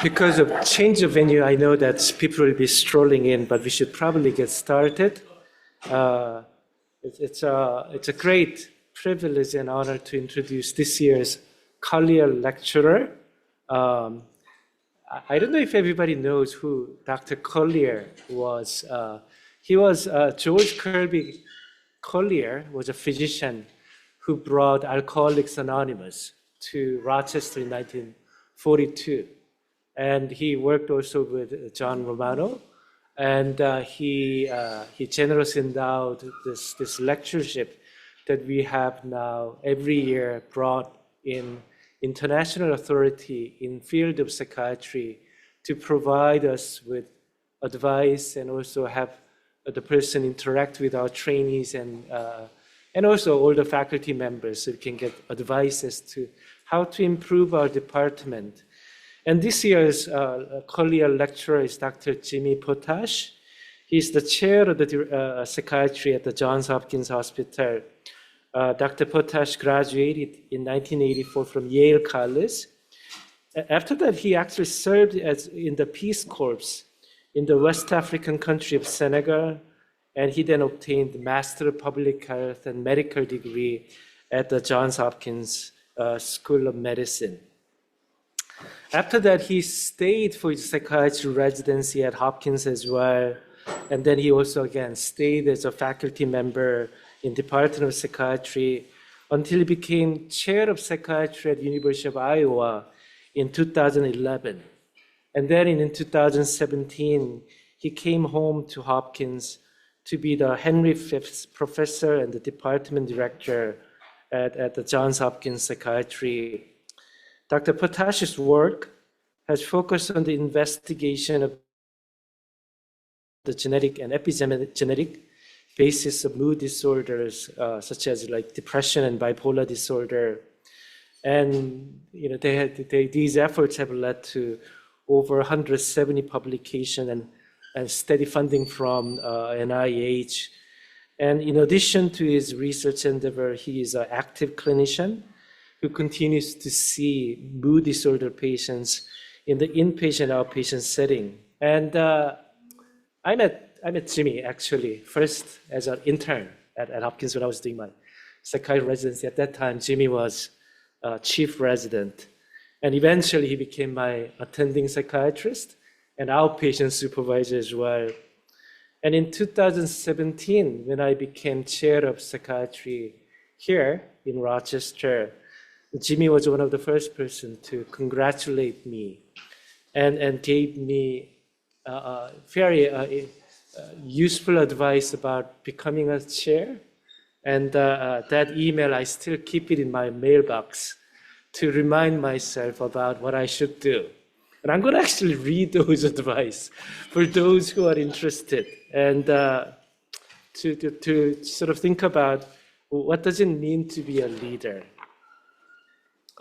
Because of change of venue, I know that people will be strolling in, but we should probably get started. It's a great privilege and honor to introduce this year's Collier lecturer. I don't know if everybody knows who Dr. Collier was. He was George Kirby Collier was a physician who brought Alcoholics Anonymous to Rochester in 1942. And he worked also with John Romano. And he generously endowed this lectureship that we have now every year brought in international authority in field of psychiatry to provide us with advice and also have the person interact with our trainees and also all the faculty members so we can get advice as to how to improve our department. And this year's Collier lecturer is Dr. Jimmy Potash. He's the chair of the psychiatry at the Johns Hopkins Hospital. Dr. Potash graduated in 1984 from Yale College. After that, he actually served in the Peace Corps in the West African country of Senegal, and he then obtained the Master of Public Health and Medical degree at the Johns Hopkins School of Medicine. After that, he stayed for his psychiatry residency at Hopkins as well, and then he also again stayed as a faculty member in Department of Psychiatry until he became chair of psychiatry at University of Iowa in 2011. And then in 2017, he came home to Hopkins to be the Henry V professor and the department director at the Johns Hopkins Psychiatry. Dr. Potash's work has focused on the investigation of the genetic and epigenetic basis of mood disorders, such as like depression and bipolar disorder. And these efforts have led to over 170 publications and steady funding from NIH. And in addition to his research endeavor, he is an active clinician who continues to see mood disorder patients in the inpatient outpatient setting. And I met Jimmy actually first as an intern at Hopkins when I was doing my psychiatry residency. At that time, Jimmy was chief resident. And eventually he became my attending psychiatrist and outpatient supervisor as well. And in 2017, when I became chair of psychiatry here in Rochester, Jimmy was one of the first person to congratulate me and gave me very useful advice about becoming a chair. And that email, I still keep it in my mailbox to remind myself about what I should do. And I'm going to actually read those advice for those who are interested and to sort of think about what does it mean to be a leader,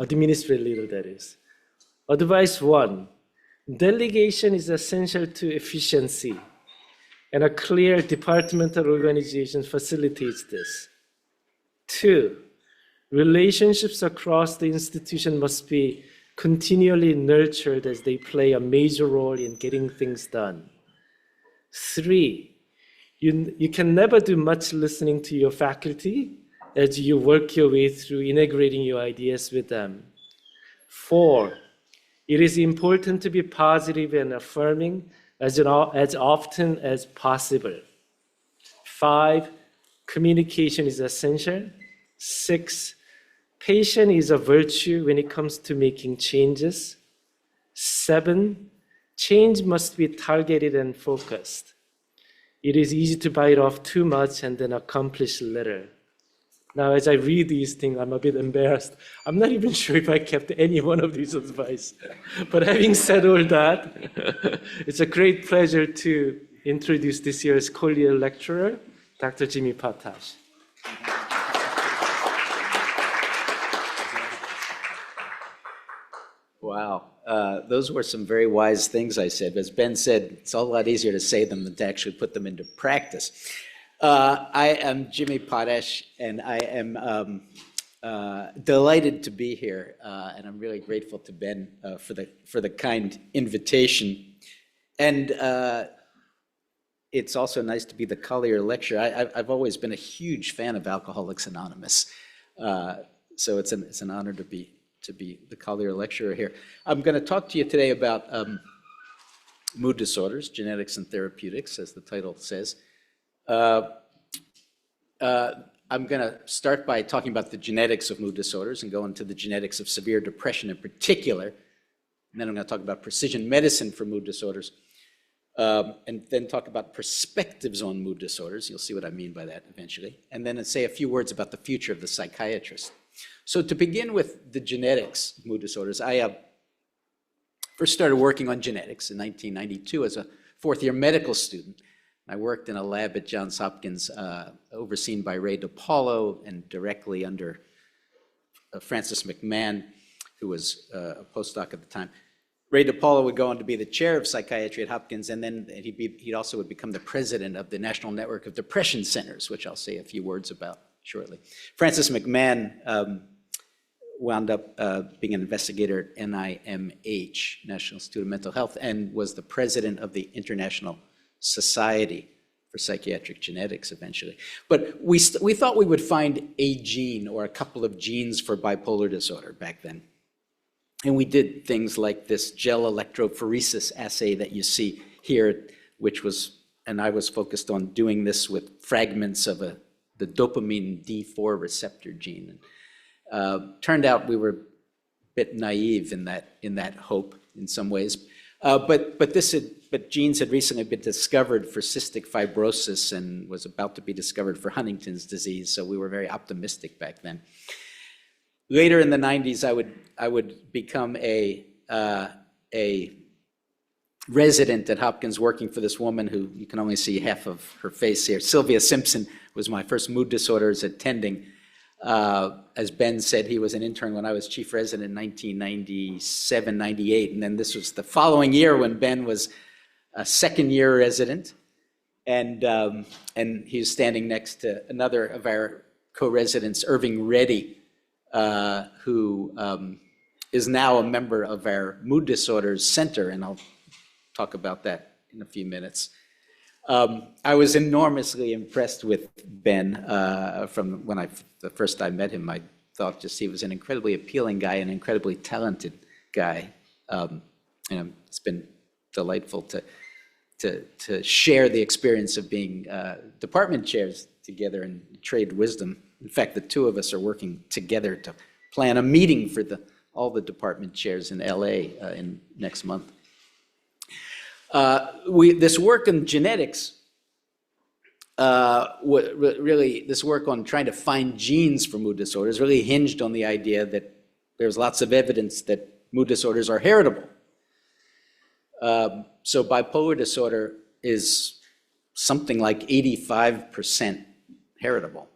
administrative leader, that is. Advice 1, delegation is essential to efficiency, and a clear departmental organization facilitates this. 2, relationships across the institution must be continually nurtured as they play a major role in getting things done. 3, you can never do much listening to your faculty as you work your way through integrating your ideas with them. 4, it is important to be positive and affirming as often as possible. 5, communication is essential. 6, patience is a virtue when it comes to making changes. 7, change must be targeted and focused. It is easy to bite off too much and then accomplish little. Now, as I read these things, I'm a bit embarrassed. I'm not even sure if I kept any one of these advice. But having said all that, it's a great pleasure to introduce this year's Collier lecturer, Dr. Jimmy Potash. Wow. Those were some very wise things I said. As Ben said, it's a lot easier to say them than to actually put them into practice. I am Jimmy Potash, and I am Delighted to be here, and I'm really grateful to Ben for the kind invitation. And it's also nice to be the Collier lecturer. I've always been a huge fan of Alcoholics Anonymous, so it's an honor to be the Collier lecturer here. I'm going to talk to you today about mood disorders, genetics and therapeutics, as the title says. I'm going to start by talking about the genetics of mood disorders and go into the genetics of severe depression in particular. And then I'm going to talk about precision medicine for mood disorders. And then talk about perspectives on mood disorders. You'll see what I mean by that eventually. And then say a few words about the future of the psychiatrist. So to begin with the genetics of mood disorders, I first started working on genetics in 1992 as a fourth-year medical student. I worked in a lab at Johns Hopkins overseen by Ray DiPaolo and directly under Francis McMahon, who was a postdoc at the time. Ray DiPaolo would go on to be the chair of psychiatry at Hopkins, and then he also would become the president of the National Network of Depression Centers, which I'll say a few words about shortly. Francis McMahon wound up being an investigator at NIMH, National Institute of Mental Health, and was the president of the International Society for Psychiatric Genetics eventually. But we thought we would find a gene or a couple of genes for bipolar disorder back then. And we did things like this gel electrophoresis assay that you see here, and I was focused on doing this with fragments of the dopamine D4 receptor gene. Turned out we were a bit naive in that hope in some ways. But genes had recently been discovered for cystic fibrosis and was about to be discovered for Huntington's disease, so we were very optimistic back then. Later in the 90s, I would become a resident at Hopkins working for this woman who you can only see half of her face here. Sylvia Simpson was my first mood disorders attending. As Ben said, he was an intern when I was chief resident in 1997, 98. And then this was the following year when Ben was a second-year resident. And he was standing next to another of our co-residents, Irving Reddy, who is now a member of our Mood Disorders Center, and I'll talk about that in a few minutes. I was enormously impressed with Ben from when the first time I met him. I thought just he was an incredibly appealing guy, an incredibly talented guy. And it's been delightful to share the experience of being department chairs together and trade wisdom. In fact, the two of us are working together to plan a meeting for all the department chairs in LA in next month. This work in genetics, this work on trying to find genes for mood disorders really hinged on the idea that there's lots of evidence that mood disorders are heritable. So bipolar disorder is something like 85% heritable.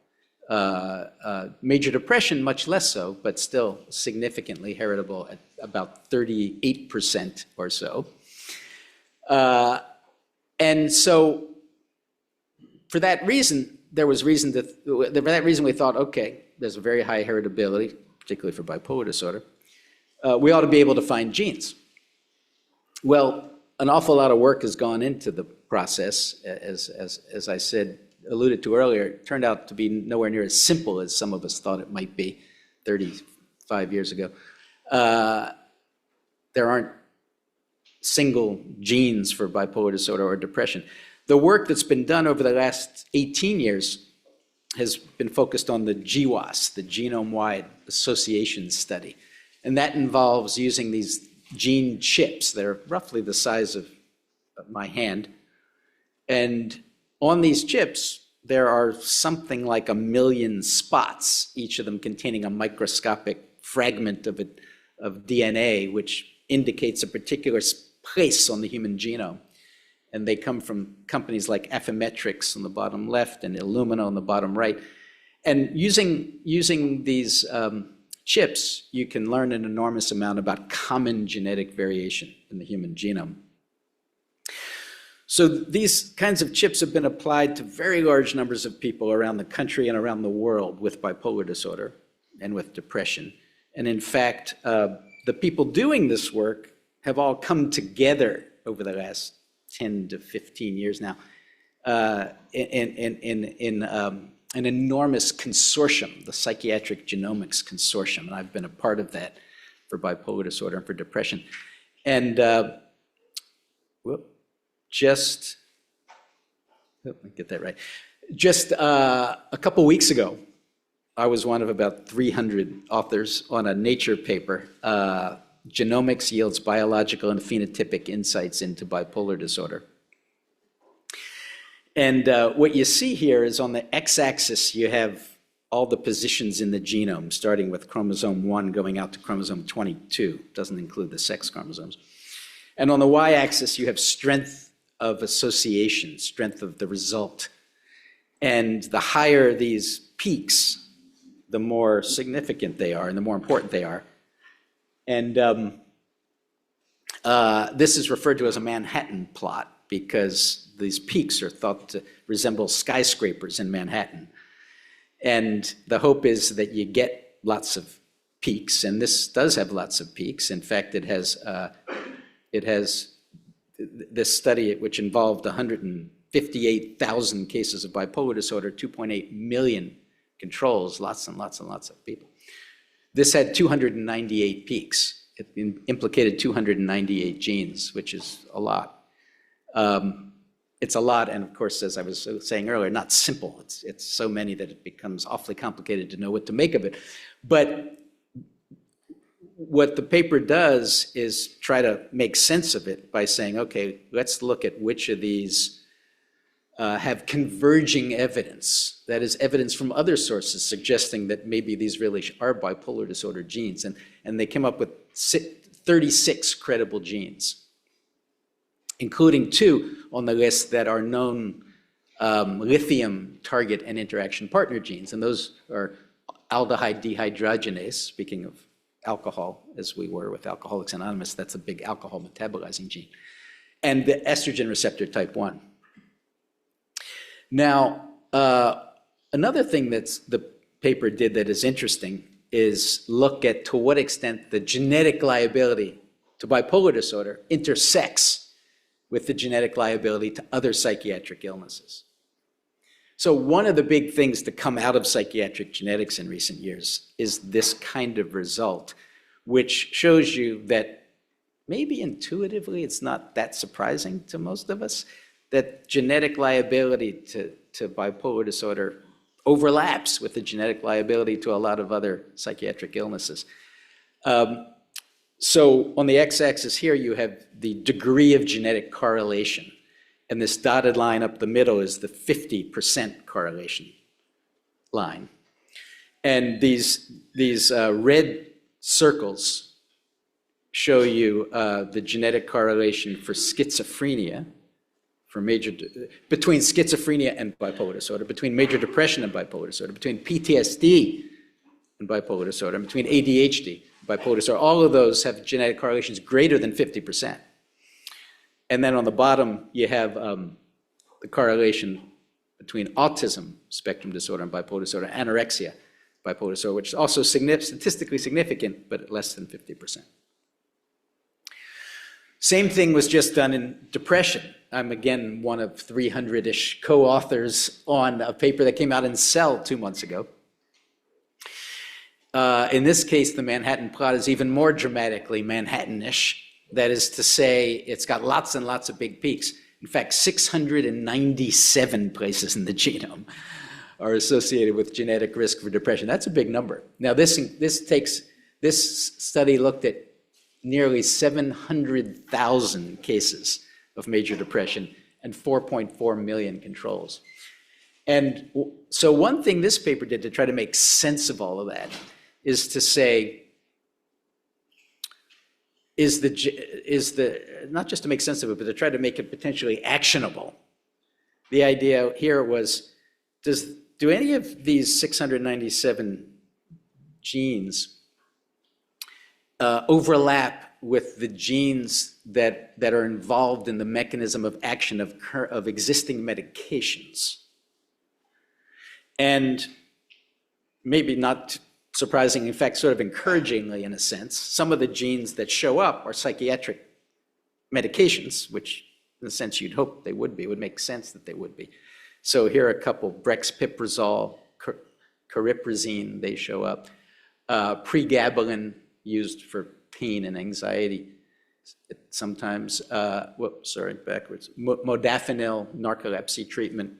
Major depression, much less so, but still significantly heritable at about 38% or so. And so for that reason, we thought, okay, there's a very high heritability, particularly for bipolar disorder. We ought to be able to find genes. Well, an awful lot of work has gone into the process, as I said, alluded to earlier. It turned out to be nowhere near as simple as some of us thought it might be 35 years ago. There aren't single genes for bipolar disorder or depression. The work that's been done over the last 18 years has been focused on the GWAS, the Genome-Wide Association Study. And that involves using these gene chips that are roughly the size of my hand. And on these chips, there are something like 1 million spots, each of them containing a microscopic fragment of DNA, which indicates a particular place on the human genome. And they come from companies like Affymetrix on the bottom left and Illumina on the bottom right. And using these chips, you can learn an enormous amount about common genetic variation in the human genome. So these kinds of chips have been applied to very large numbers of people around the country and around the world with bipolar disorder. and with depression. And in fact, the people doing this work have all come together over the last 10 to 15 years now in an enormous consortium, the Psychiatric Genomics Consortium, and I've been a part of that for bipolar disorder and for depression. And just, let me get that right. Just a couple weeks ago, I was one of about 300 authors on a Nature paper, Genomics Yields Biological and Phenotypic Insights into Bipolar Disorder. And what you see here is on the x-axis, you have all the positions in the genome, starting with chromosome 1 going out to chromosome 22. Doesn't include the sex chromosomes. And on the y-axis, you have strength of association, strength of the result. And the higher these peaks, the more significant they are and the more important they are. And this is referred to as a Manhattan plot because these peaks are thought to resemble skyscrapers in Manhattan. And the hope is that you get lots of peaks, and this does have lots of peaks. In fact, it has this study, which involved 158,000 cases of bipolar disorder, 2.8 million controls, lots and lots and lots of people. This had 298 peaks. It implicated 298 genes, which is a lot. It's a lot, and of course, as I was saying earlier, not simple. It's so many that it becomes awfully complicated to know what to make of it. But what the paper does is try to make sense of it by saying, okay, let's look at which of these have converging evidence. That is evidence from other sources suggesting that maybe these really are bipolar disorder genes. And they came up with 36 credible genes, including 2 on the list that are known lithium target and interaction partner genes. And those are aldehyde dehydrogenase, speaking of alcohol, as we were with Alcoholics Anonymous, that's a big alcohol metabolizing gene, and the estrogen receptor type 1. Now, another thing that the paper did that is interesting is look at to what extent the genetic liability to bipolar disorder intersects with the genetic liability to other psychiatric illnesses. So one of the big things to come out of psychiatric genetics in recent years is this kind of result, which shows you that maybe intuitively it's not that surprising to most of us, that genetic liability to bipolar disorder overlaps with the genetic liability to a lot of other psychiatric illnesses. So on the x-axis here, you have the degree of genetic correlation. And this dotted line up the middle is the 50% correlation line. And these red circles show you the genetic correlation for schizophrenia, between schizophrenia and bipolar disorder, between major depression and bipolar disorder, between PTSD and bipolar disorder, and between ADHD and bipolar disorder. All of those have genetic correlations greater than 50%. And then on the bottom, you have the correlation between autism spectrum disorder and bipolar disorder, anorexia, bipolar disorder, which is also statistically significant, but less than 50%. Same thing was just done in depression. I'm again one of 300-ish co-authors on a paper that came out in Cell 2 months ago. In this case, the Manhattan plot is even more dramatically Manhattan-ish. That is to say, it's got lots and lots of big peaks. In fact, 697 places in the genome are associated with genetic risk for depression. That's a big number. Now, this study looked at nearly 700,000 cases of major depression and 4.4 million controls. And so one thing this paper did to try to make sense of all of that is to say, not just to make sense of it, but to try to make it potentially actionable. The idea here was, do any of these 697 genes overlap with the genes that are involved in the mechanism of action of existing medications? And maybe not surprising, in fact, sort of encouragingly in a sense, some of the genes that show up are psychiatric medications, which in a sense you'd hope they would be. It would make sense that they would be. So here are a couple: brexpiprazole, cariprazine, they show up. Pregabalin, used for pain and anxiety. Sometimes, modafinil, narcolepsy treatment.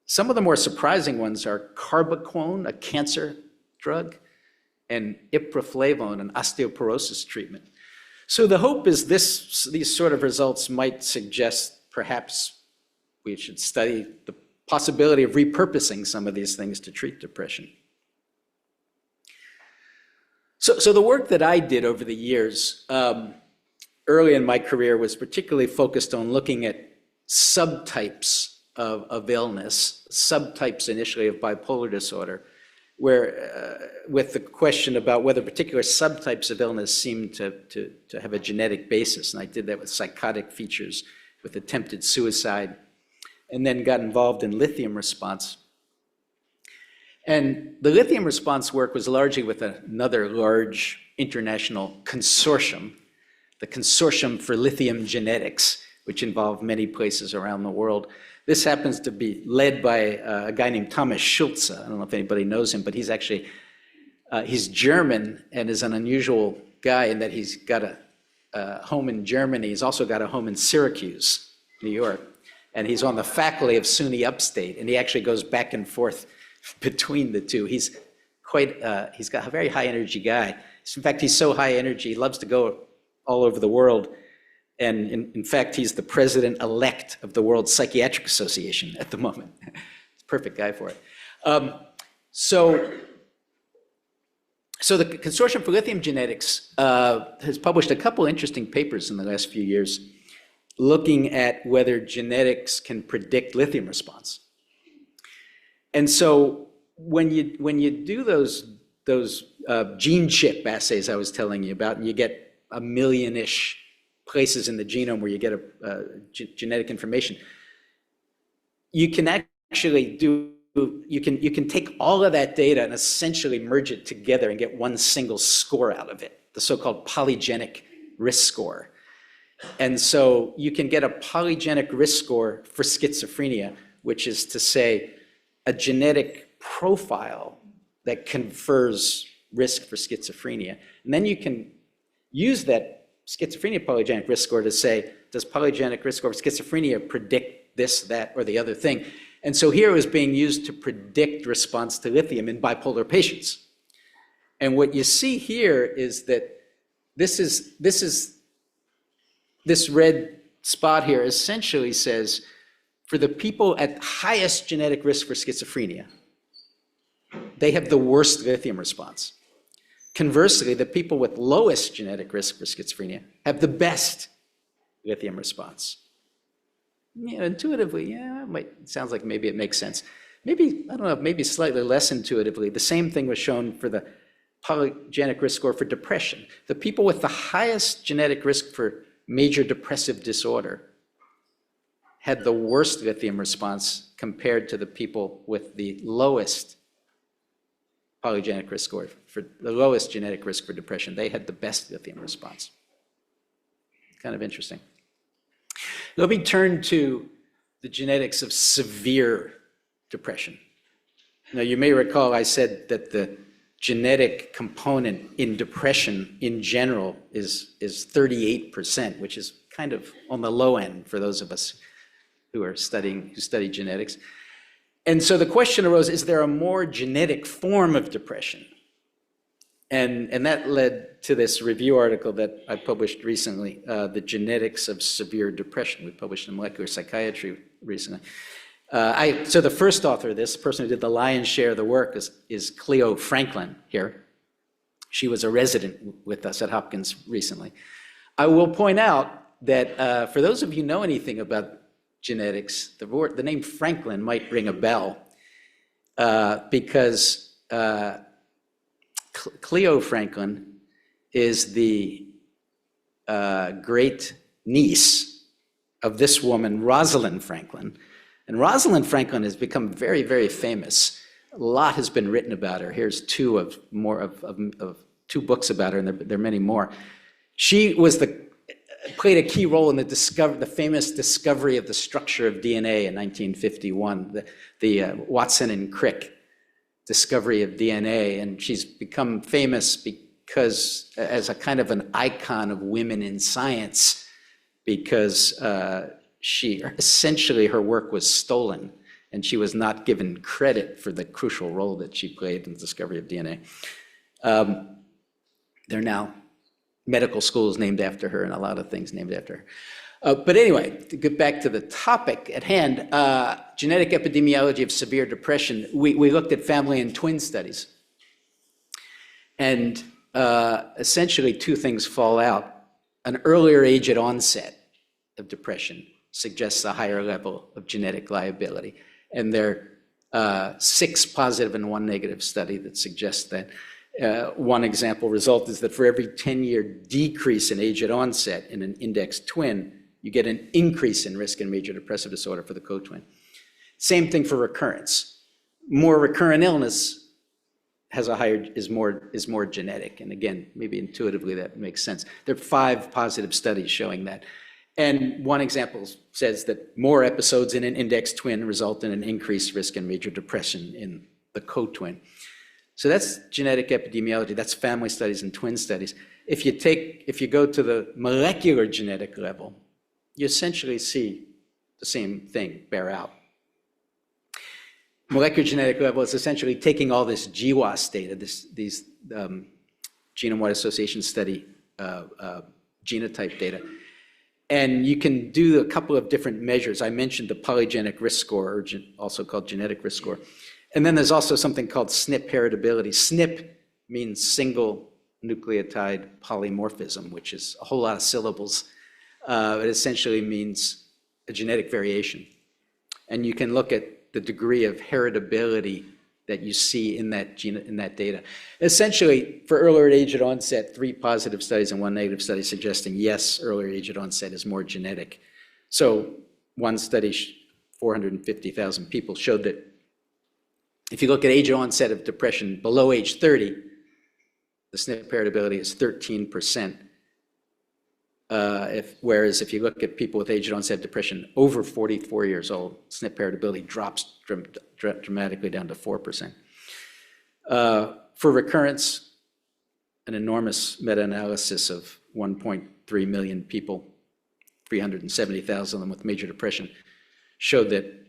Some of the more surprising ones are carbachone, a cancer drug, and ipraflavone, an osteoporosis treatment. So the hope is these sort of results might suggest perhaps we should study the possibility of repurposing some of these things to treat depression. So the work that I did over the years, early in my career, was particularly focused on looking at subtypes of illness, subtypes initially of bipolar disorder, where with the question about whether particular subtypes of illness seem to have a genetic basis. And I did that with psychotic features, with attempted suicide, and then got involved in lithium response. And the lithium response work was largely with another large international consortium, the Consortium for Lithium Genetics, which involved many places around the world. This happens to be led by a guy named Thomas Schulze. I don't know if anybody knows him, but he's actually, he's German and is an unusual guy in that he's got a home in Germany. He's also got a home in Syracuse, New York. And he's on the faculty of SUNY Upstate, and he actually goes back and forth between the two. He's got a very high energy guy. In fact, he's so high energy, he loves to go all over the world. And in fact, he's the president-elect of the World Psychiatric Association at the moment. He's a perfect guy for it. So the Consortium for Lithium Genetics has published a couple interesting papers in the last few years looking at whether genetics can predict lithium response. And so when you do those gene chip assays I was telling you about, and you get a million-ish places in the genome where you get genetic information, you can actually you can take all of that data and essentially merge it together and get one single score out of it, the so-called polygenic risk score. And so you can get a polygenic risk score for schizophrenia, which is to say a genetic profile that confers risk for schizophrenia. And then you can use that schizophrenia polygenic risk score to say, does polygenic risk score for schizophrenia predict this, that, or the other thing? And so here it was being used to predict response to lithium in bipolar patients. And what you see here is that this red spot here essentially says, for the people at highest genetic risk for schizophrenia, they have the worst lithium response. Conversely, the people with lowest genetic risk for schizophrenia have the best lithium response. You know, intuitively, yeah, it sounds like maybe it makes sense. Maybe, I don't know, maybe slightly less intuitively. The same thing was shown for the polygenic risk score for depression. The people with the highest genetic risk for major depressive disorder had the worst lithium response compared to the people with the lowest polygenic risk score, for the lowest genetic risk for depression. They had the best lithium response. Kind of interesting. Let me turn to the genetics of severe depression. Now, you may recall I said that the genetic component in depression in general is 38%, which is kind of on the low end for those of us who study genetics. And so the question arose, is there a more genetic form of depression? And that led to this review article that I published recently, The Genetics of Severe Depression. We published in Molecular Psychiatry recently. So the first author of this, the person who did the lion's share of the work, is Cleo Franklin here. She was a resident with us at Hopkins recently. I will point out that for those of you who know anything about genetics, the name Franklin might ring a bell because Cleo Franklin is the great niece of this woman, Rosalind Franklin. And Rosalind Franklin has become very, very famous A lot has been written about her. Here's two of two books about her, and there are many more. She played a key role in the famous discovery of the structure of DNA in 1951, the Watson and Crick discovery of DNA, and she's become famous because as a kind of an icon of women in science, because essentially her work was stolen, and she was not given credit for the crucial role that she played in the discovery of DNA. There are now medical schools named after her and a lot of things named after her. But anyway, to get back to the topic at hand, genetic epidemiology of severe depression, we looked at family and twin studies. And essentially two things fall out. An earlier age at onset of depression suggests a higher level of genetic liability. And there are 6 positive and 1 negative study that suggests that. One example result is that for every 10-year decrease in age at onset in an index twin, you get an increase in risk in major depressive disorder for the co-twin. Same thing for recurrence. More recurrent illness is more genetic. And again, maybe intuitively that makes sense. There are 5 positive studies showing that. And one example says that more episodes in an index twin result in an increased risk in major depression in the co-twin. So that's genetic epidemiology. That's family studies and twin studies. If you go to the molecular genetic level, you essentially see the same thing bear out. Molecular genetic level is essentially taking all this GWAS data, these genome-wide association study genotype data, and you can do a couple of different measures. I mentioned the polygenic risk score, or also called genetic risk score. And then there's also something called SNP heritability. SNP means single nucleotide polymorphism, which is a whole lot of syllables. It essentially means a genetic variation. And you can look at the degree of heritability that you see in that data. Essentially, for earlier age at onset, 3 positive studies and 1 negative study suggesting, yes, earlier age at onset is more genetic. So one study, 450,000 people, showed that if you look at age onset of depression below age 30, the SNP heritability is 13%. Whereas if you look at people with age onset depression over 44 years old, SNP heritability drops dramatically down to 4%. For recurrence, an enormous meta-analysis of 1.3 million people, 370,000 of them with major depression, showed that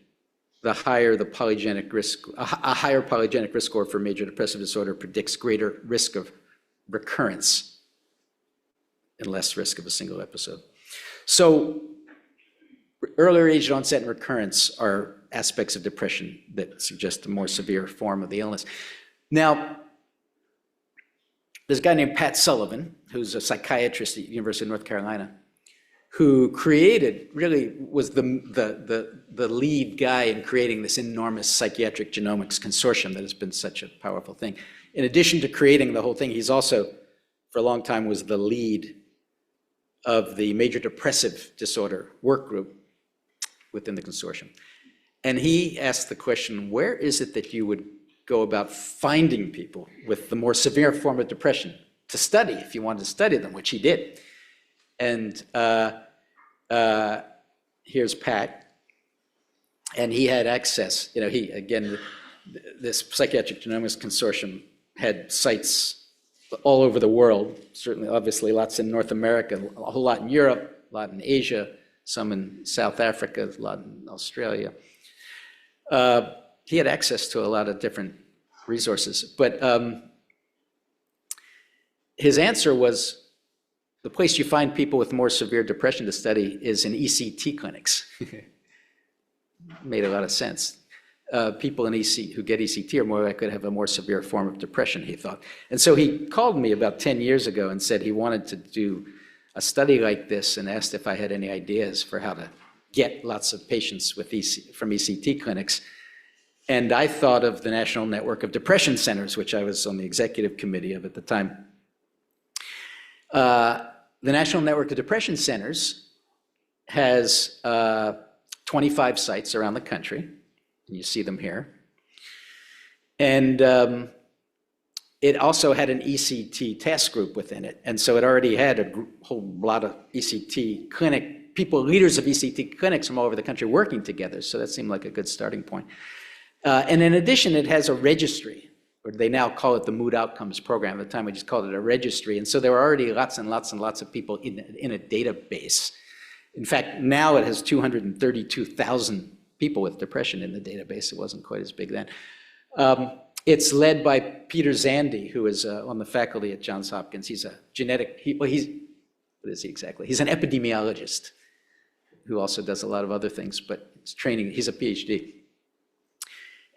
the higher the polygenic risk, a higher polygenic risk score for major depressive disorder predicts greater risk of recurrence and less risk of a single episode. So earlier age onset and recurrence are aspects of depression that suggest a more severe form of the illness. Now, there's a guy named Pat Sullivan, who's a psychiatrist at the University of North Carolina, who really was the lead guy in creating this enormous psychiatric genomics consortium that has been such a powerful thing. In addition to creating the whole thing, he's also, for a long time, was the lead of the major depressive disorder work group within the consortium. And he asked the question, where is it that you would go about finding people with the more severe form of depression to study, if you wanted to study them, which he did. And here's Pat, and he had access. This psychiatric genomics consortium had sites all over the world, certainly, obviously, lots in North America, a whole lot in Europe, a lot in Asia, some in South Africa, a lot in Australia. He had access to a lot of different resources, but his answer was, the place you find people with more severe depression to study is in ECT clinics. Made a lot of sense. People in who get ECT are more likely to have a more severe form of depression, he thought. And so he called me about 10 years ago and said he wanted to do a study like this and asked if I had any ideas for how to get lots of patients from ECT clinics. And I thought of the National Network of Depression Centers, which I was on the executive committee of at the time. The National Network of Depression Centers has 25 sites around the country, and you see them here. And it also had an ECT task group within it. And so it already had a whole lot of ECT clinic, people, leaders of ECT clinics from all over the country working together. So that seemed like a good starting point. And in addition, it has a registry, or they now call it the Mood Outcomes Program. At the time, we just called it a registry. And so there were already lots and lots and lots of people in a database. In fact, now it has 232,000 people with depression in the database. It wasn't quite as big then. It's led by Peter Zandi, who is on the faculty at Johns Hopkins. He's a genetic, what is he exactly? He's an epidemiologist who also does a lot of other things, but he's a PhD.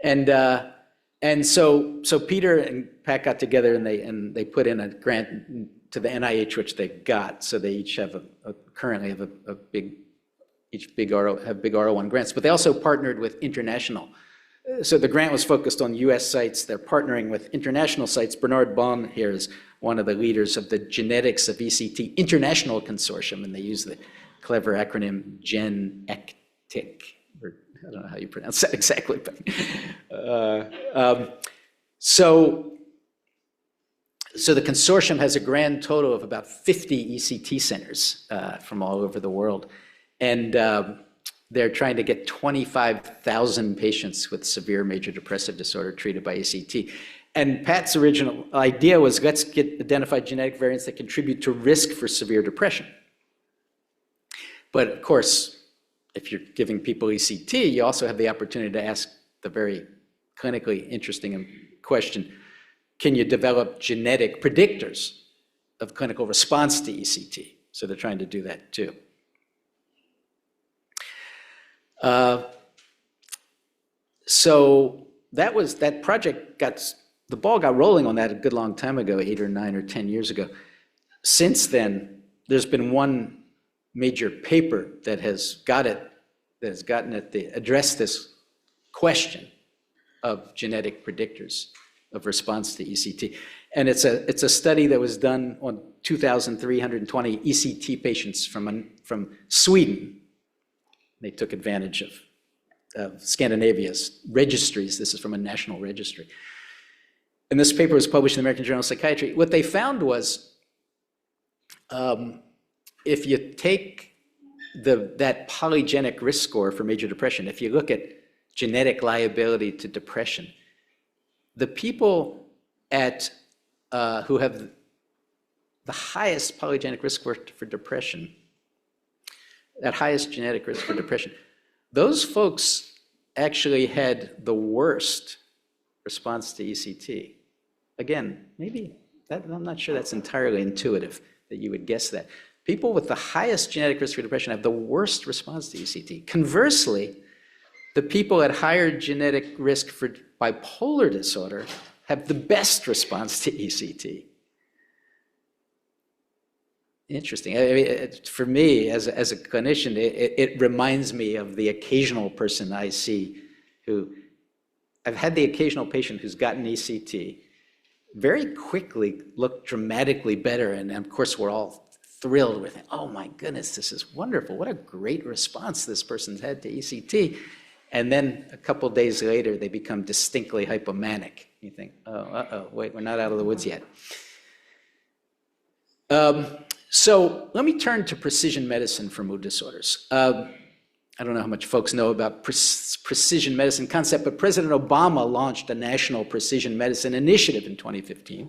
And so Peter and Pat got together and they put in a grant to the NIH, which they got. So they each have currently have big R01 grants, but they also partnered with international. So the grant was focused on US sites. They're partnering with international sites. Bernard Bonn here is one of the leaders of the Genetics of ECT International Consortium, and they use the clever acronym GEN-ECTIC, or I don't know how you pronounce that exactly, but so the consortium has a grand total of about 50 ECT centers from all over the world, and they're trying to get 25,000 patients with severe major depressive disorder treated by ECT. And Pat's original idea was, let's identify genetic variants that contribute to risk for severe depression. But of course, if you're giving people ECT, you also have the opportunity to ask the very clinically interesting question, can you develop genetic predictors of clinical response to ECT? So they're trying to do that too. So that project the ball got rolling on that a good long time ago, 8 or 9 or 10 years ago. Since then, there's been one major paper that has addressed this question of genetic predictors of response to ECT. And it's a study that was done on 2,320 ECT patients from Sweden. They took advantage of Scandinavia's registries. This is from a national registry. And this paper was published in the American Journal of Psychiatry. What they found was if you take that polygenic risk score for major depression, if you look at genetic liability to depression, the people who have the highest polygenic risk score for depression, that highest genetic risk for depression, those folks actually had the worst response to ECT. Again, I'm not sure that's entirely intuitive that you would guess that. People with the highest genetic risk for depression have the worst response to ECT. Conversely, the people at higher genetic risk for bipolar disorder have the best response to ECT. Interesting. I mean, for me, as a clinician, it reminds me of the occasional person I see I've had the occasional patient who's gotten ECT, very quickly looked dramatically better, and of course we're all thrilled with it. Oh my goodness, this is wonderful. What a great response this person's had to ECT. And then a couple days later, they become distinctly hypomanic. You think, oh, wait, we're not out of the woods yet. So let me turn to precision medicine for mood disorders. I don't know how much folks know about precision medicine concept, but President Obama launched a national precision medicine initiative in 2015.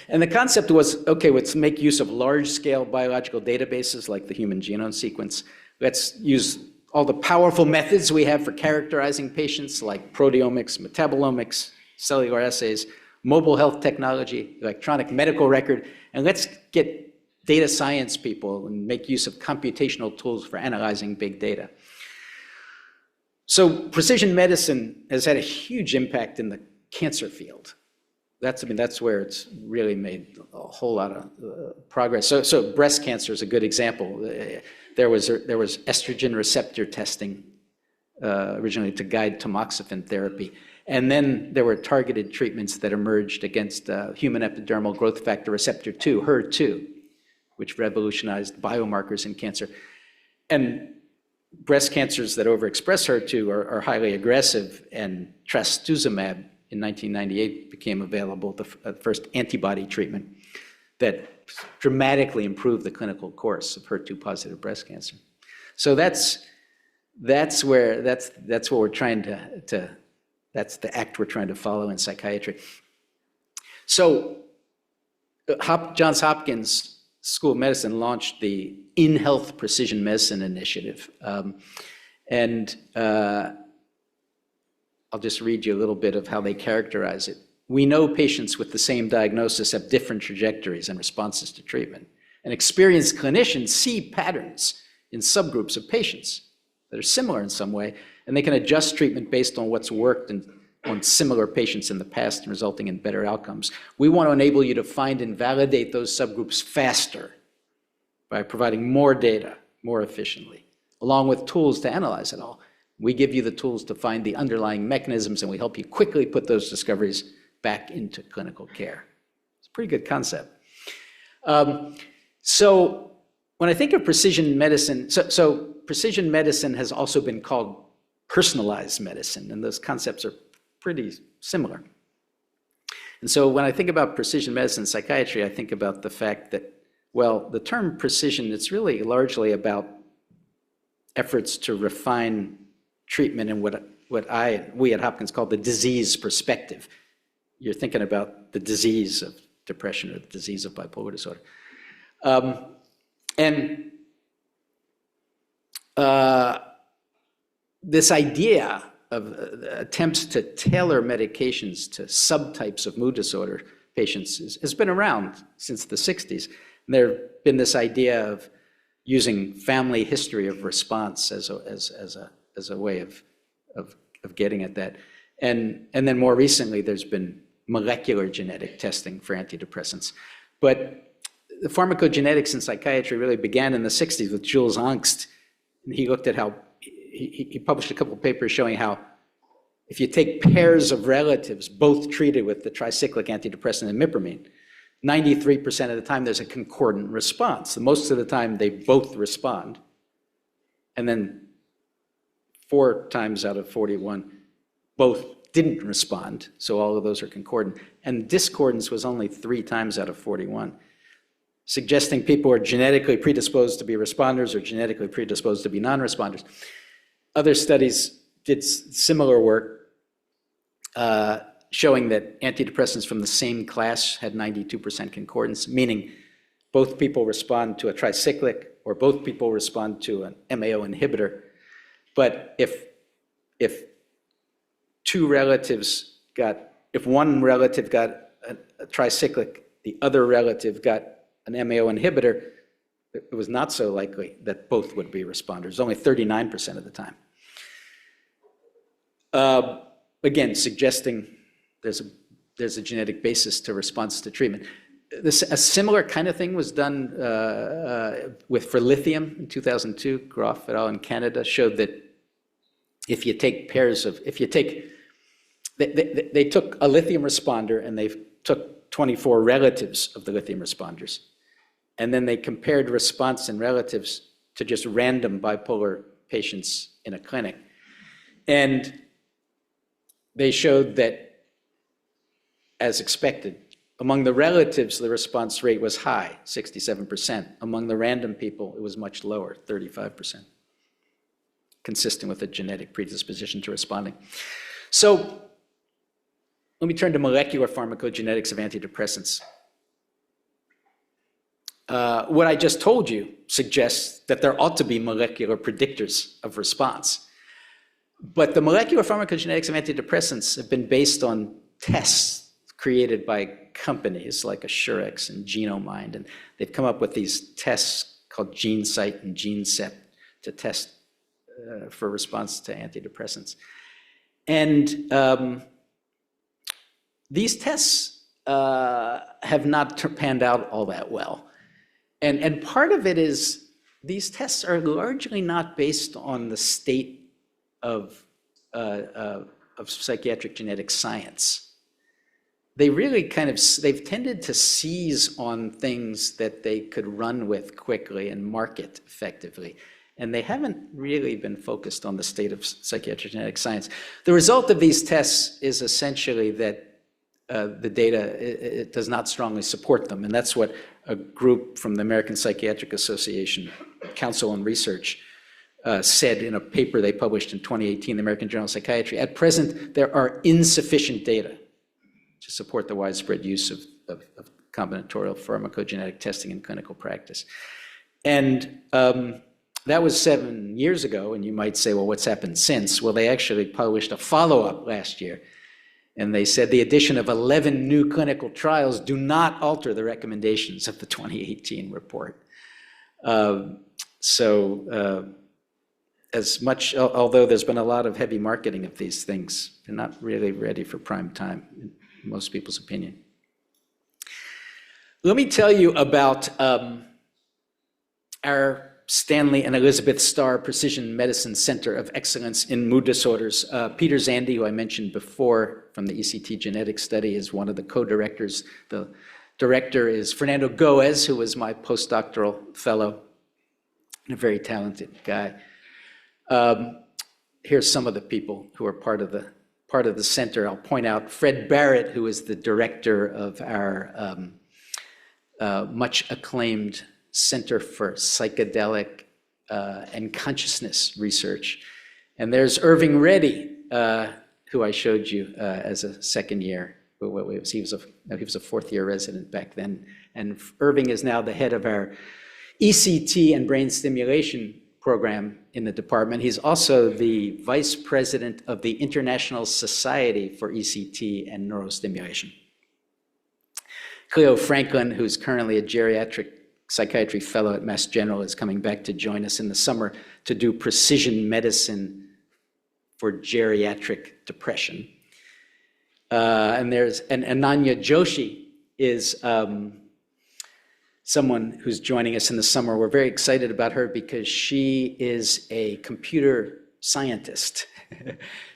And the concept was, okay, let's make use of large-scale biological databases like the human genome sequence. Let's use all the powerful methods we have for characterizing patients like proteomics, metabolomics, cellular assays, mobile health technology, electronic medical record, and let's get data science people and make use of computational tools for analyzing big data. So precision medicine has had a huge impact in the cancer field. That's where it's really made a whole lot of progress. So breast cancer is a good example. There was estrogen receptor testing originally to guide tamoxifen therapy. And then there were targeted treatments that emerged against human epidermal growth factor receptor 2, HER2, which revolutionized biomarkers in cancer. And breast cancers that overexpress HER2 are highly aggressive, and trastuzumab in 1998 became available, the first antibody treatment that dramatically improved the clinical course of HER2-positive breast cancer. So that's what we're trying to that's the act we're trying to follow in psychiatry. So Johns Hopkins School of Medicine launched the In-Health Precision Medicine Initiative. And I'll just read you a little bit of how they characterize it. We know patients with the same diagnosis have different trajectories and responses to treatment. And experienced clinicians see patterns in subgroups of patients that are similar in some way, and they can adjust treatment based on what's worked on similar patients in the past, resulting in better outcomes. We want to enable you to find and validate those subgroups faster by providing more data more efficiently, along with tools to analyze it all. We give you the tools to find the underlying mechanisms, and we help you quickly put those discoveries back into clinical care. It's a pretty good concept. So when I think of precision medicine, so precision medicine has also been called personalized medicine, and those concepts are pretty similar. And so when I think about precision medicine psychiatry, I think about the fact that, well, the term precision, it's really largely about efforts to refine treatment in what we at Hopkins call the disease perspective. You're thinking about the disease of depression or the disease of bipolar disorder. This idea of attempts to tailor medications to subtypes of mood disorder patients has been around since the 60s. And there's been this idea of using family history of response as a way of getting at that. And then more recently, there's been molecular genetic testing for antidepressants. But the pharmacogenetics in psychiatry really began in the 60s with Jules Angst. And he looked at how, he published a couple of papers showing how if you take pairs of relatives, both treated with the tricyclic antidepressant imipramine, 93% of the time there's a concordant response. Most of the time they both respond. And then 4 times out of 41, both didn't respond. So all of those are concordant. And discordance was only 3 times out of 41, suggesting people are genetically predisposed to be responders or genetically predisposed to be non-responders. Other studies did similar work showing that antidepressants from the same class had 92% concordance, meaning both people respond to a tricyclic or both people respond to an MAO inhibitor. But if one relative got a tricyclic, the other relative got an MAO inhibitor, it was not so likely that both would be responders, only 39% of the time. Again, suggesting there's a genetic basis to response to treatment. A similar kind of thing was done for lithium in 2002. Groff et al. In Canada showed that if you take they took a lithium responder and they took 24 relatives of the lithium responders, and then they compared response in relatives to just random bipolar patients in a clinic. And they showed that, as expected, among the relatives, the response rate was high, 67%. Among the random people, it was much lower, 35%, consistent with a genetic predisposition to responding. So let me turn to molecular pharmacogenetics of antidepressants. What I just told you suggests that there ought to be molecular predictors of response. But the molecular pharmacogenetics of antidepressants have been based on tests created by companies like Assurex and Genomind, and they've come up with these tests called GeneSight and GeneSet to test for response to antidepressants. And these tests have not panned out all that well. And part of it is these tests are largely not based on the state of psychiatric genetic science. They really they've tended to seize on things that they could run with quickly and market effectively. and they haven't really been focused on the state of psychiatric genetic science. The result of these tests is essentially that the data it does not strongly support them, and that's what a group from the American Psychiatric Association, Council on Research, said in a paper they published in 2018, the American Journal of Psychiatry. At present, there are insufficient data to support the widespread use of combinatorial pharmacogenetic testing in clinical practice. And that was 7 years ago, and you might say, well, what's happened since? Well, they actually published a follow-up last year, and they said the addition of 11 new clinical trials do not alter the recommendations of the 2018 report. As much, although there's been a lot of heavy marketing of these things, they're not really ready for prime time, in most people's opinion. Let me tell you about our Stanley and Elizabeth Starr Precision Medicine Center of Excellence in Mood Disorders. Peter Zandi, who I mentioned before from the ECT genetics study, is one of the co-directors. The director is Fernando Goes, who was my postdoctoral fellow, and a very talented guy. Here's some of the people who are part of the center. I'll point out Fred Barrett, who is the director of our much acclaimed Center for Psychedelic and Consciousness Research. And there's Irving Reddy, who I showed you as a second year. He was a fourth year resident back then. And Irving is now the head of our ECT and brain stimulation program in the department. He's also the vice president of the International Society for ECT and Neurostimulation. Cleo Franklin, who's currently a geriatric psychiatry fellow at Mass General, is coming back to join us in the summer to do precision medicine for geriatric depression. And Ananya Joshi is someone who's joining us in the summer. We're very excited about her because she is a computer scientist.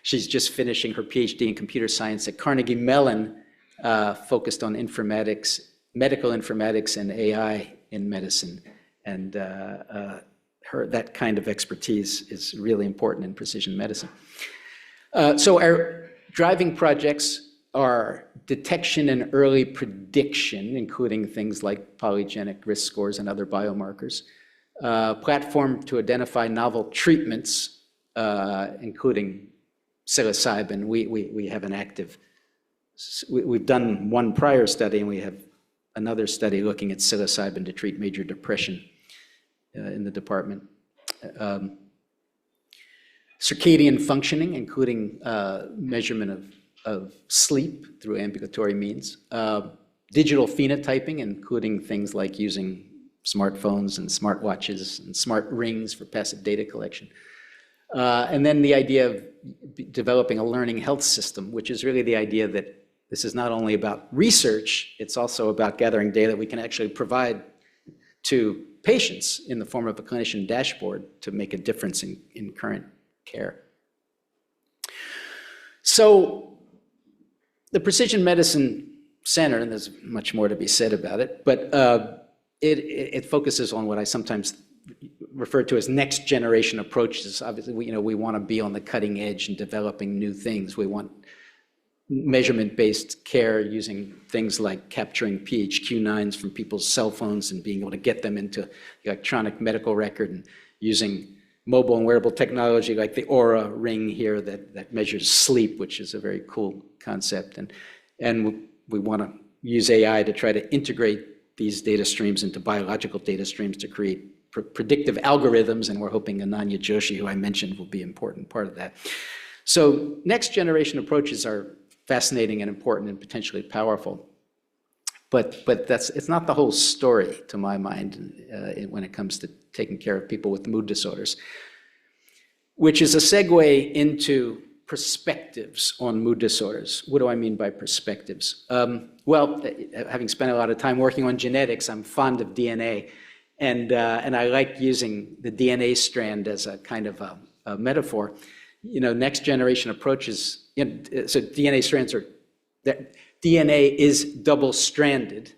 She's just finishing her PhD in computer science at Carnegie Mellon, focused on informatics, medical informatics and AI in medicine. And that kind of expertise is really important in precision medicine. So our driving projects are detection and early prediction, including things like polygenic risk scores and other biomarkers, platform to identify novel treatments, including psilocybin. We have an active, we've done one prior study, and we have another study looking at psilocybin to treat major depression in the department. Circadian functioning, including measurement of sleep through ambulatory means. Digital phenotyping, including things like using smartphones and smartwatches and smart rings for passive data collection. And then the idea of developing a learning health system, which is really the idea that this is not only about research, it's also about gathering data we can actually provide to patients in the form of a clinician dashboard to make a difference in current care. So the Precision Medicine Center, and there's much more to be said about it, but it focuses on what I sometimes refer to as next generation approaches. Obviously, we want to be on the cutting edge in developing new things. We want measurement-based care using things like capturing PHQ-9s from people's cell phones and being able to get them into the electronic medical record, and using mobile and wearable technology like the Aura ring here that measures sleep, which is a very cool concept. And we want to use AI to try to integrate these data streams into biological data streams to create predictive algorithms, and we're hoping Ananya Joshi, who I mentioned, will be an important part of that. So next generation approaches are fascinating and important and potentially powerful. But it's not the whole story, to my mind, when it comes to taking care of people with mood disorders, which is a segue into perspectives on mood disorders. What do I mean by perspectives? Well, having spent a lot of time working on genetics, I'm fond of DNA, and I like using the DNA strand as a kind of a metaphor. Next generation approaches, so DNA strands DNA is double-stranded,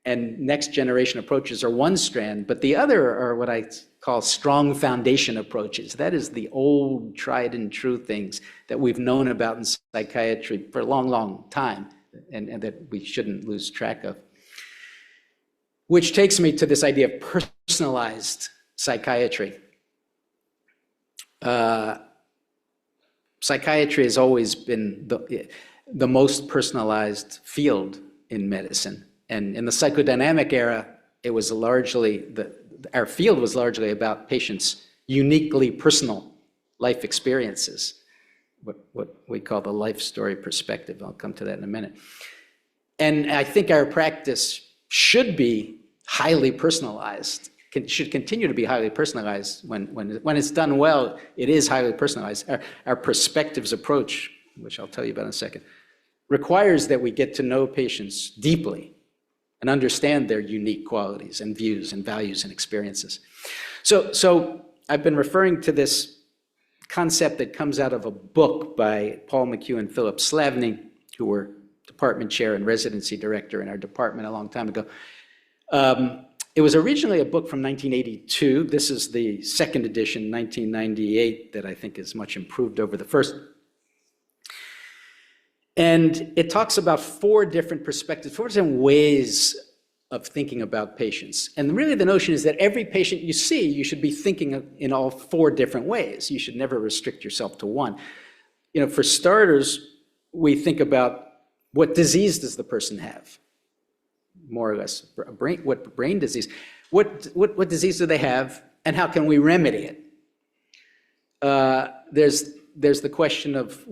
and next generation approaches are one strand, but the other are what I call strong foundation approaches. That is the old tried and true things that we've known about in psychiatry for a long, long time, and that we shouldn't lose track of. Which takes me to this idea of personalized psychiatry. Psychiatry has always been the most personalized field in medicine. And in the psychodynamic era, it was largely, our field was largely about patients' uniquely personal life experiences, what we call the life story perspective. I'll come to that in a minute. And I think our practice should be highly personalized, should continue to be highly personalized. When it's done well, it is highly personalized. Our perspectives approach, which I'll tell you about in a second, requires that we get to know patients deeply and understand their unique qualities and views and values and experiences. So I've been referring to this concept that comes out of a book by Paul McHugh and Philip Slavny, who were department chair and residency director in our department a long time ago. It was originally a book from 1982. This is the second edition, 1998, that I think is much improved over the first. And it talks about four different perspectives, four different ways of thinking about patients. And really the notion is that every patient you see, you should be thinking in all four different ways. You should never restrict yourself to one. You know, for starters, we think about what disease does the person have, more or less. What brain disease? What disease do they have, and how can we remedy it? There's the question of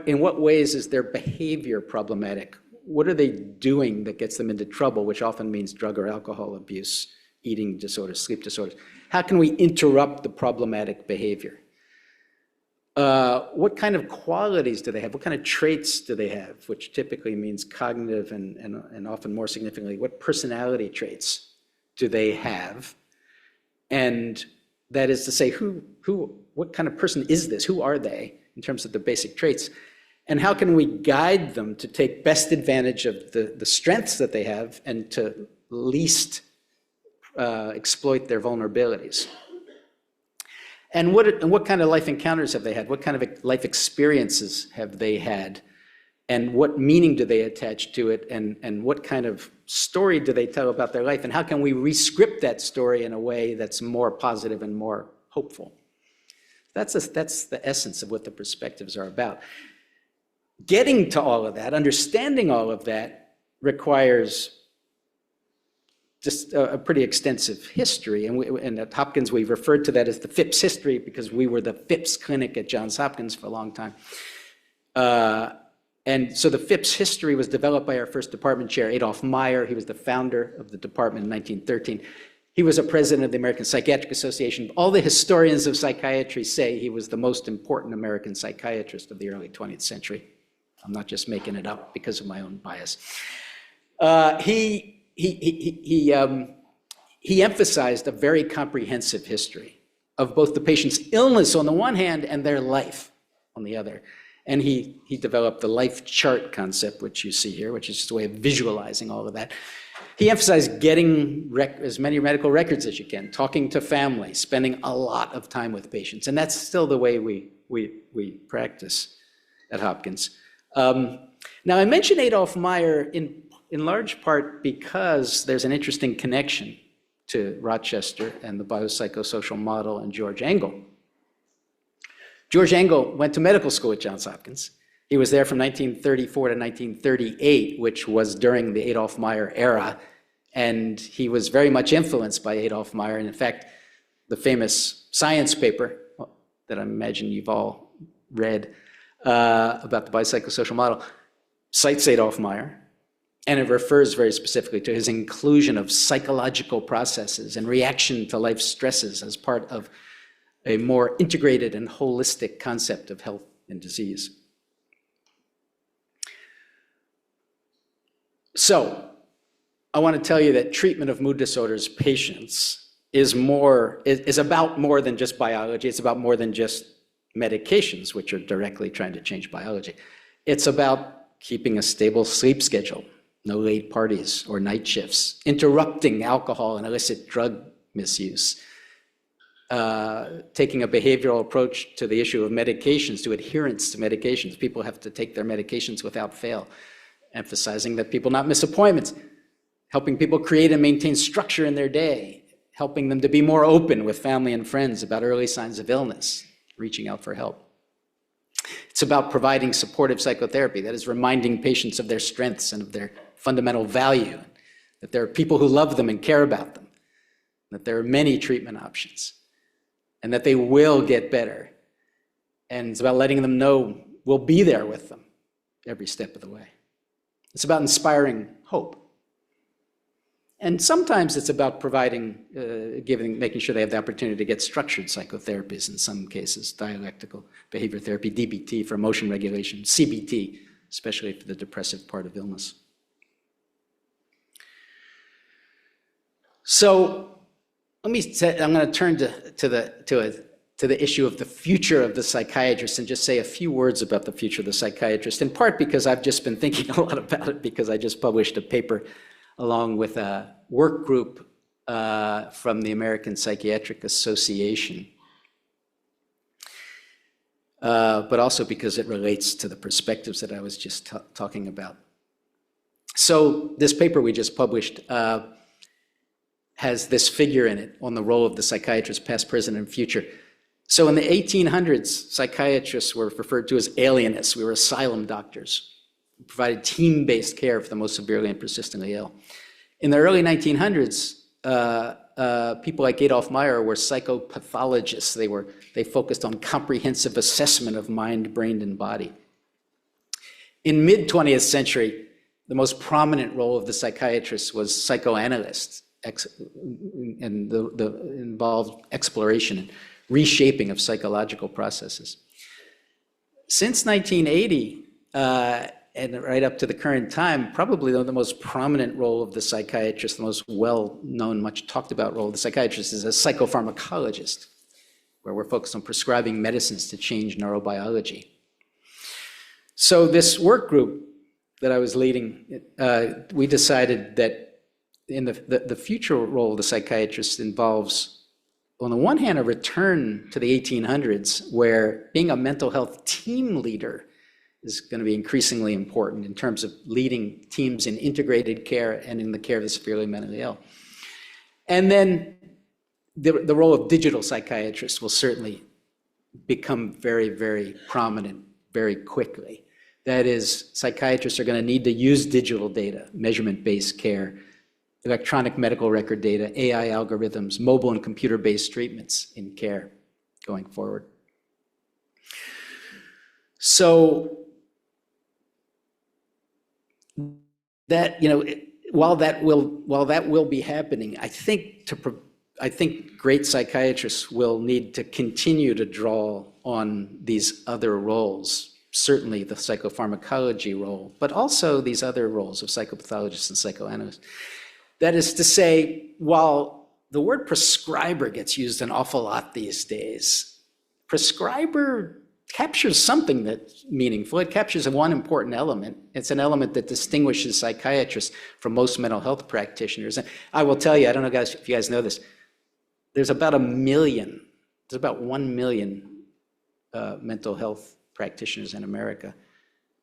in what ways is their behavior problematic? What are they doing that gets them into trouble, which often means drug or alcohol abuse, eating disorders, sleep disorders? How can we interrupt the problematic behavior? What kind of qualities do they have? What kind of traits do they have? Which typically means cognitive and often more significantly, what personality traits do they have? And that is to say, what kind of person is this? Who are they in terms of the basic traits? And how can we guide them to take best advantage of the strengths that they have and to least exploit their vulnerabilities? And what kind of life encounters have they had? What kind of life experiences have they had? And what meaning do they attach to it? And what kind of story do they tell about their life? And how can we re-script that story in a way that's more positive and more hopeful? That's the essence of what the perspectives are about. Getting to all of that, understanding all of that, requires just a pretty extensive history. And at Hopkins, we've referred to that as the Phipps history because we were the Phipps clinic at Johns Hopkins for a long time. And so the Phipps history was developed by our first department chair, Adolph Meyer. He was the founder of the department in 1913. He was a president of the American Psychiatric Association. All the historians of psychiatry say he was the most important American psychiatrist of the early 20th century. I'm not just making it up because of my own bias. He emphasized a very comprehensive history of both the patient's illness on the one hand and their life on the other. And he developed the life chart concept, which you see here, which is just a way of visualizing all of that. He emphasized getting as many medical records as you can, talking to families, spending a lot of time with patients. And that's still the way we practice at Hopkins. Now, I mention Adolph Meyer in large part because there's an interesting connection to Rochester and the biopsychosocial model and George Engel. George Engel went to medical school at Johns Hopkins. He was there from 1934 to 1938, which was during the Adolph Meyer era, and he was very much influenced by Adolph Meyer. And in fact, the famous science paper that I imagine you've all read about the biopsychosocial model cites Adolph Meyer, and it refers very specifically to his inclusion of psychological processes and reaction to life stresses as part of a more integrated and holistic concept of health and disease. So, I want to tell you that treatment of mood disorders patients is about more than just biology. It's about more than just medications, which are directly trying to change biology. It's about keeping a stable sleep schedule, no late parties or night shifts, interrupting alcohol and illicit drug misuse, taking a behavioral approach to the issue of medications, to adherence to medications. People have to take their medications without fail, emphasizing that people not miss appointments, helping people create and maintain structure in their day, helping them to be more open with family and friends about early signs of illness, reaching out for help. It's about providing supportive psychotherapy, that is reminding patients of their strengths and of their fundamental value, that there are people who love them and care about them, that there are many treatment options, and that they will get better. And it's about letting them know we'll be there with them every step of the way. It's about inspiring hope. And sometimes it's about providing, making sure they have the opportunity to get structured psychotherapies in some cases, dialectical behavior therapy, DBT for emotion regulation, CBT, especially for the depressive part of illness. So I'm going to turn to the issue of the future of the psychiatrist and just say a few words about the future of the psychiatrist, in part because I've just been thinking a lot about it because I just published a paper along with a work group from the American Psychiatric Association, but also because it relates to the perspectives that I was just talking about. So this paper we just published has this figure in it on the role of the psychiatrist, past, present, and future. So in the 1800s, psychiatrists were referred to as alienists. We were asylum doctors. We provided team-based care for the most severely and persistently ill. In the early 1900s, people like Adolf Meyer were psychopathologists. They focused on comprehensive assessment of mind, brain, and body. In mid-20th century, the most prominent role of the psychiatrist was psychoanalyst, and involved exploration and reshaping of psychological processes. Since 1980, and right up to the current time, probably the most prominent role of the psychiatrist, the most well-known, much talked about role of the psychiatrist is as a psychopharmacologist, where we're focused on prescribing medicines to change neurobiology. So this work group that I was leading, we decided that in the future role of the psychiatrist involves, on the one hand, a return to the 1800s, where being a mental health team leader is going to be increasingly important in terms of leading teams in integrated care and in the care of the severely mentally ill. And then the role of digital psychiatrists will certainly become very, very prominent very quickly. That is, psychiatrists are going to need to use digital data, measurement-based care, electronic medical record data, AI algorithms, mobile and computer-based treatments in care going forward. So that, while that will be happening, I think great psychiatrists will need to continue to draw on these other roles, certainly the psychopharmacology role, but also these other roles of psychopathologists and psychoanalysts. That is to say, while the word prescriber gets used an awful lot these days, prescriber captures something that's meaningful. It captures one important element. It's an element that distinguishes psychiatrists from most mental health practitioners. And I will tell you, I don't know guys, if you guys know this, there's about 1 million mental health practitioners in America.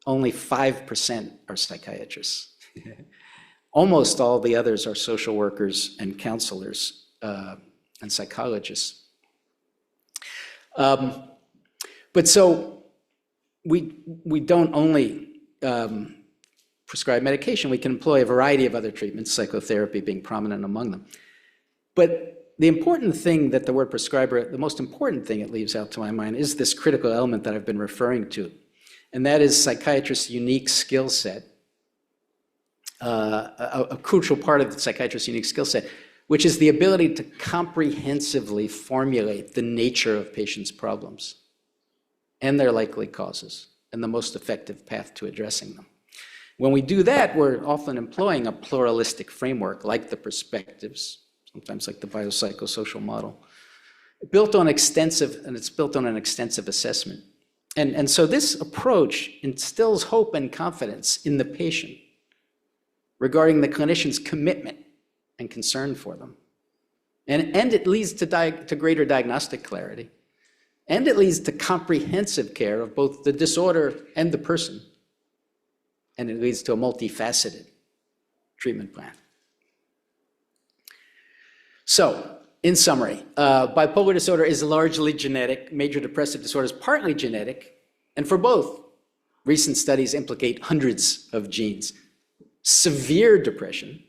Only 5% are psychiatrists. Almost all the others are social workers and counselors and psychologists. But so we don't only prescribe medication, we can employ a variety of other treatments, psychotherapy being prominent among them. But the important thing that the word prescriber, the most important thing it leaves out to my mind is this critical element that I've been referring to, and that is psychiatrist's unique skill set, a crucial part of the psychiatrist's unique skill set, which is the ability to comprehensively formulate the nature of patients' problems and their likely causes and the most effective path to addressing them. When we do that, we're often employing a pluralistic framework like the perspectives, sometimes like the biopsychosocial model, built on an extensive assessment. And so this approach instills hope and confidence in the patient regarding the clinician's commitment and concern for them. And it leads to greater diagnostic clarity. And it leads to comprehensive care of both the disorder and the person. And it leads to a multifaceted treatment plan. So, in summary, bipolar disorder is largely genetic. Major depressive disorder is partly genetic. And for both, recent studies implicate hundreds of genes. Severe depression,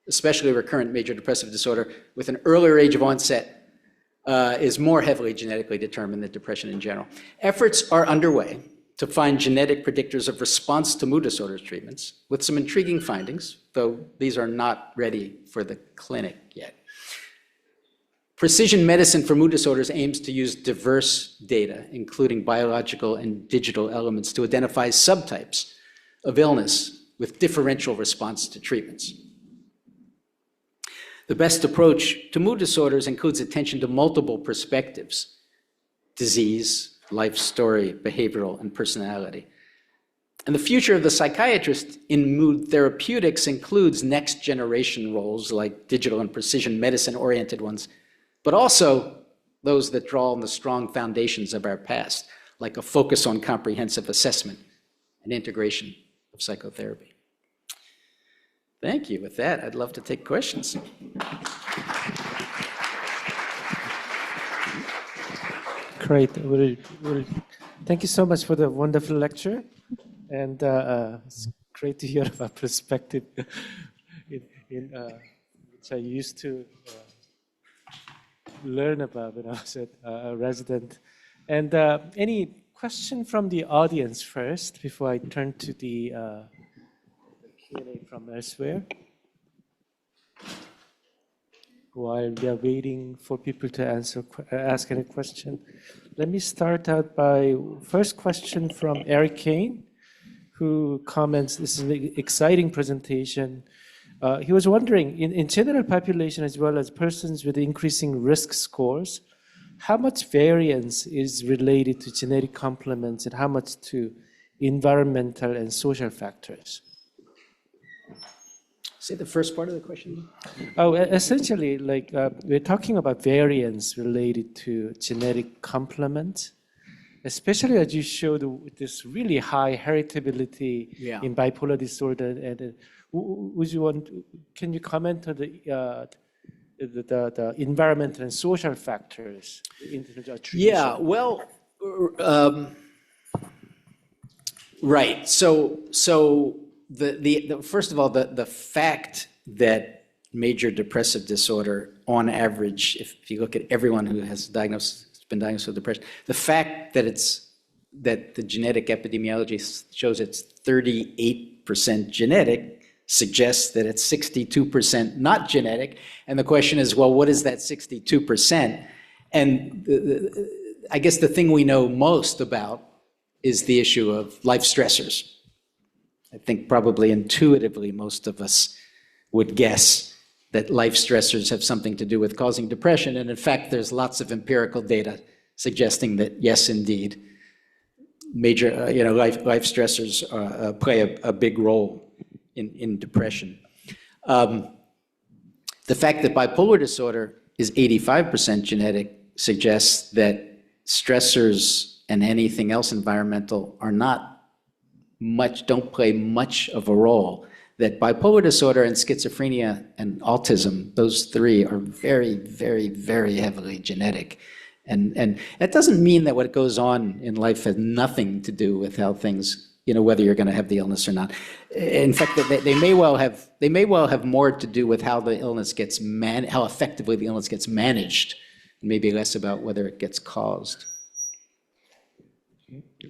especially recurrent major depressive disorder with an earlier age of onset, is more heavily genetically determined than depression in general. Efforts are underway to find genetic predictors of response to mood disorders treatments, with some intriguing findings, though these are not ready for the clinic yet. Precision medicine for mood disorders aims to use diverse data, including biological and digital elements, to identify subtypes of illness with differential response to treatments. The best approach to mood disorders includes attention to multiple perspectives: disease, life story, behavioral, and personality. And the future of the psychiatrist in mood therapeutics includes next generation roles like digital and precision medicine oriented ones, but also those that draw on the strong foundations of our past, like a focus on comprehensive assessment and integration of psychotherapy. Thank you. With that, I'd love to take questions. Great. Thank you so much for the wonderful lecture. And it's great to hear about perspective which I used to learn about when I was a resident. And any question from the audience first before I turn to the Q&A from elsewhere? While we are waiting for people to ask any question, let me start out by first question from Eric Kane, who comments, this is an exciting presentation. He was wondering, in general population as well as persons with increasing risk scores, how much variance is related to genetic complements and how much to environmental and social factors? Say the first part of the question. Oh, essentially, like we're talking about variance related to genetic complement, especially as you showed this really high heritability in bipolar disorder. And can you comment on the environmental and social factors in terms of treatment? Yeah, well, right. So first of all, the fact that major depressive disorder, on average, if you look at everyone who has been diagnosed with depression, the fact that the genetic epidemiology shows it's 38% genetic suggests that it's 62% not genetic. And the question is, well, what is that 62%? And I guess the thing we know most about is the issue of life stressors. I think probably intuitively most of us would guess that life stressors have something to do with causing depression. And in fact, there's lots of empirical data suggesting that yes, indeed, major life stressors play a big role in depression. The fact that bipolar disorder is 85% genetic suggests that stressors and anything else environmental don't play much of a role. That bipolar disorder and schizophrenia and autism, those three are very, very, very heavily genetic. And that doesn't mean that what goes on in life has nothing to do with how things, whether you're going to have the illness or not. In fact, they may well have more to do with how the illness gets how effectively the illness gets managed, and maybe less about whether it gets caused.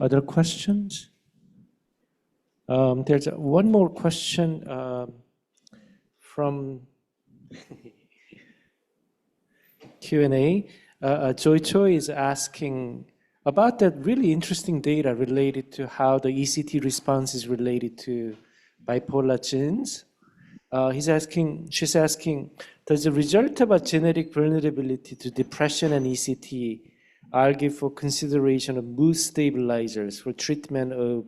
Other questions? There's one more question from Q&A. Joy Choi is asking about that really interesting data related to how the ECT response is related to bipolar genes. She's asking, does the result of a genetic vulnerability to depression and ECT argue for consideration of mood stabilizers for treatment of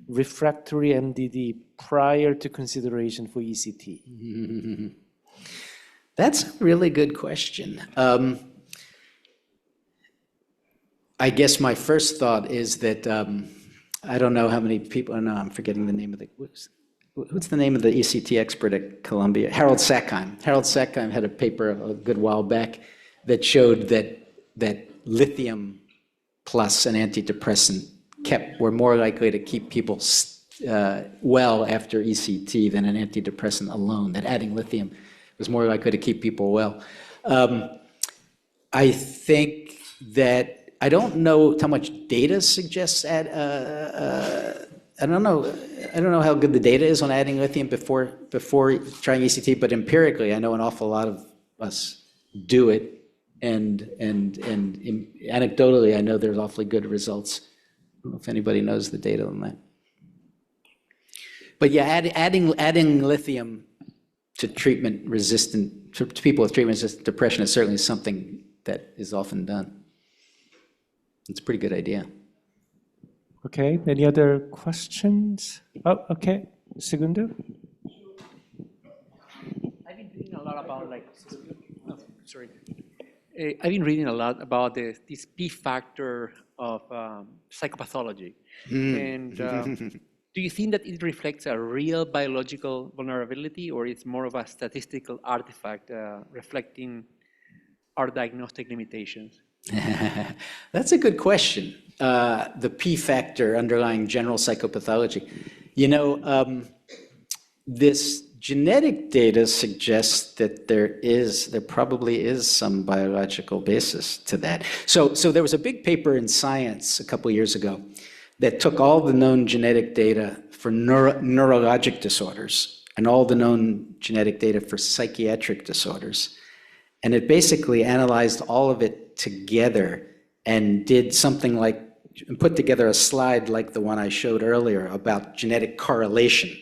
refractory MDD prior to consideration for ECT? That's a really good question. I guess my first thought is that I don't know how many people. Oh no, I'm forgetting the name of the. What's the name of the ECT expert at Columbia? Harold Sackheim. Harold Sackheim had a paper a good while back that showed that lithium plus an antidepressant were more likely to keep people well after ECT than an antidepressant alone. That adding lithium was more likely to keep people well. I think that. I don't know how much data suggests I don't know how good the data is on adding lithium before trying ECT, but empirically, I know an awful lot of us do it, and anecdotally, I know there's awfully good results. I don't know if anybody knows the data on that. But yeah, adding lithium to to people with treatment-resistant depression is certainly something that is often done. It's a pretty good idea. Okay, any other questions? Oh, okay, Segundo? I've been reading a lot about I've been reading a lot about this P factor of psychopathology. And do you think that it reflects a real biological vulnerability, or it's more of a statistical artifact reflecting our diagnostic limitations? That's a good question. The P factor underlying general psychopathology. This genetic data suggests that there probably is some biological basis to that. So there was a big paper in Science a couple years ago that took all the known genetic data for neurologic disorders and all the known genetic data for psychiatric disorders. And it basically analyzed all of it together and did something like, put together a slide like the one I showed earlier about genetic correlation.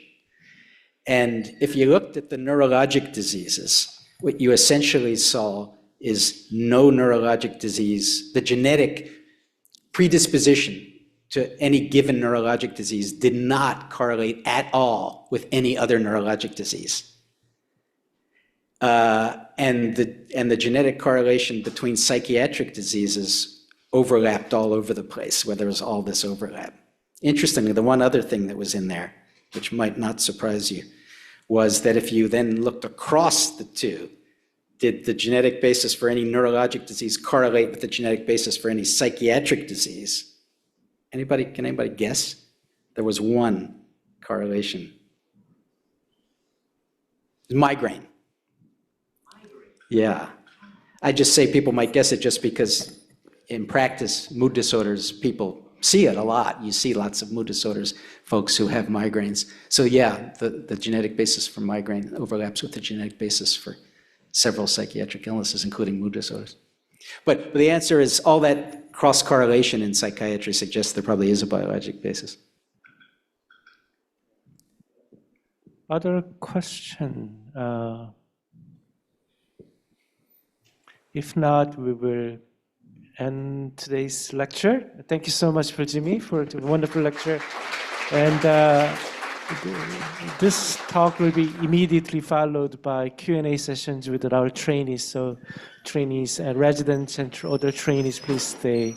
And if you looked at the neurologic diseases, what you essentially saw is no neurologic disease. The genetic predisposition to any given neurologic disease did not correlate at all with any other neurologic disease. And the genetic correlation between psychiatric diseases overlapped all over the place, where there was all this overlap. Interestingly, the one other thing that was in there, which might not surprise you, was that if you then looked across the two, did the genetic basis for any neurologic disease correlate with the genetic basis for any psychiatric disease? Can anybody guess? There was one correlation. Migraine. Yeah. I just say people might guess it just because in practice, mood disorders, people see it a lot. You see lots of mood disorders, folks who have migraines. So yeah, the genetic basis for migraine overlaps with the genetic basis for several psychiatric illnesses, including mood disorders. But the answer is all that cross-correlation in psychiatry suggests there probably is a biologic basis. Other question? If not, we will end today's lecture. Thank you so much, Jimmy, for the wonderful lecture. And this talk will be immediately followed by Q&A sessions with our trainees. So trainees and residents and other trainees, please stay